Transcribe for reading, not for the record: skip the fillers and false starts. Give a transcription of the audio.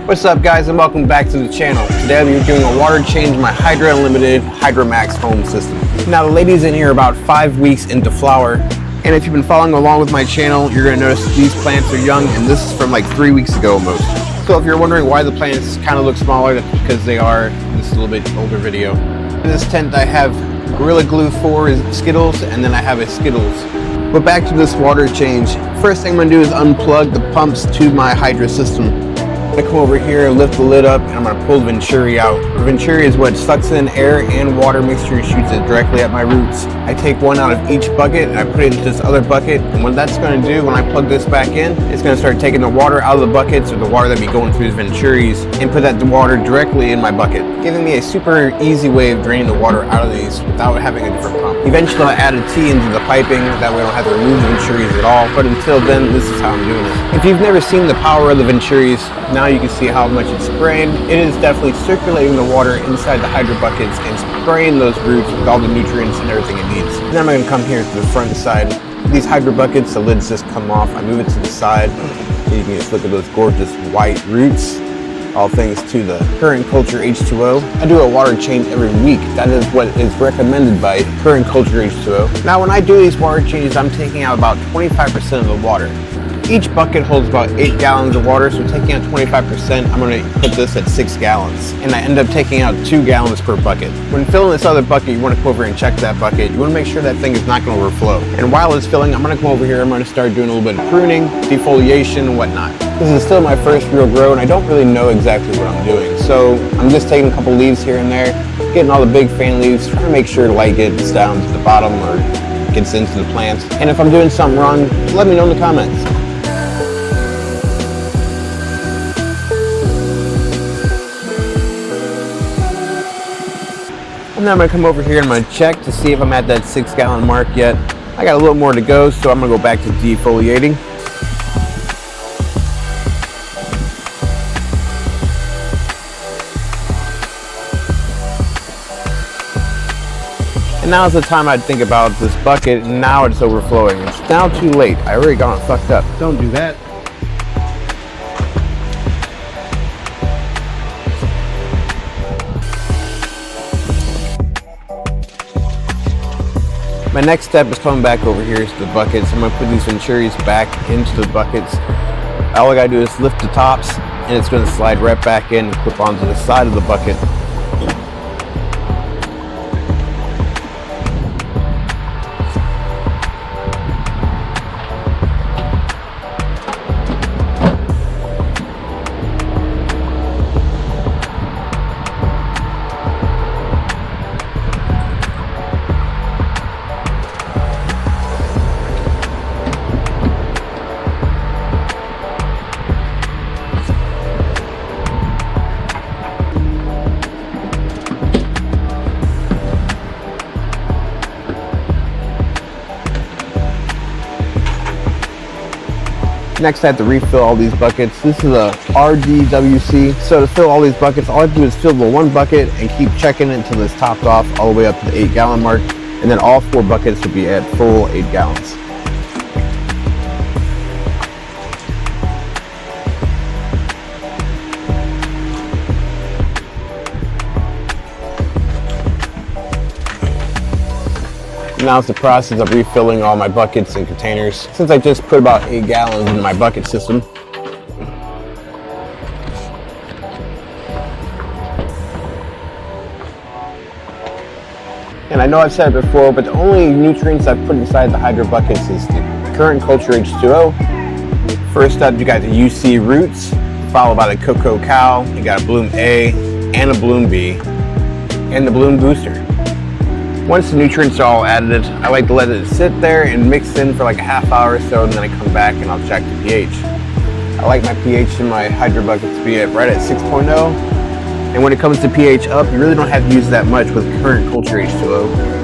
What's up guys, and welcome back to the channel. Today we're doing a water change in my Hydra Unlimited hydramax home system. Now the ladies in here are about 5 weeks into flower, and if you've been following along with my channel, you're going to notice these plants are young, and this is from like 3 weeks ago almost. So if you're wondering why the plants kind of look smaller, that's because they are. This is a little bit older video. In this tent I have Gorilla Glue 4 Skittles, and then I have a Skittles. But back to this water change. First thing I'm going to do is unplug the pumps to my Hydra system. I'm going to come over here, lift the lid up, and I'm going to pull the Venturi out. The Venturi is what sucks in air and water mixture and shoots it directly at my roots. I take one out of each bucket and I put it into this other bucket, and what that's going to do when I plug this back in, it's going to start taking the water out of the buckets, or the water that be going through these Venturis, and put that water directly in my bucket, giving me a super easy way of draining the water out of these without having a different pump. Eventually I add a T into the piping, that way I don't have to remove the Venturis at all, but until then, this is how I'm doing it. If you've never seen the power of the Venturis, now you can see how much it's spraying. It is definitely circulating the water inside the Hydra buckets and spraying those roots with all the nutrients and everything it needs. Then I'm going to come here to the front side. These Hydra buckets, the lids just come off. I move it to the side. You can just look at those gorgeous white roots. All thanks to the Current Culture H2O. I do a water change every week. That is what is recommended by Current Culture H2O. Now when I do these water changes, I'm taking out about 25% of the water. Each bucket holds about 8 gallons of water, so taking out 25%, I'm going to put this at 6 gallons. And I end up taking out 2 gallons per bucket. When filling this other bucket, you want to come over and check that bucket. You want to make sure that thing is not going to overflow. And while it's filling, I'm going to come over here, I'm going to start doing a little bit of pruning, defoliation, and whatnot. This is still my first real grow, and I don't really know exactly what I'm doing. So I'm just taking a couple leaves here and there, getting all the big fan leaves, trying to make sure light gets down to the bottom or gets into the plants. And if I'm doing something wrong, let me know in the comments. And then I'm going to come over here and I'm going to check to see if I'm at that 6 gallon mark yet. I got a little more to go, so I'm going to go back to defoliating. And now's the time I'd think about this bucket, and now it's overflowing. It's now too late. I already got it fucked up. Don't do that. My next step is coming back over here to the buckets. I'm going to put these Venturis back into the buckets. All I got to do is lift the tops, and it's going to slide right back in and clip onto the side of the bucket. Next I have to refill all these buckets. This is a RDWC. So to fill all these buckets, all I have to do is fill the one bucket and keep checking it until it's topped off all the way up to the 8 gallon mark. And then all 4 buckets will be at full 8 gallons. Now it's the process of refilling all my buckets and containers. Since I just put about 8 gallons into my bucket system. And I know I've said it before, but the only nutrients I've put inside the Hydra buckets is the Current Culture H2O. First up, you got the UC Roots, followed by the Cocoa Cow. You got a Bloom A and a Bloom B, and the Bloom Booster. Once the nutrients are all added, I like to let it sit there and mix in for like a half hour or so, and then I come back and I'll check the pH. I like my pH in my Hydra bucket to be right at 6.0. And when it comes to pH up, you really don't have to use that much with Current Culture H2O.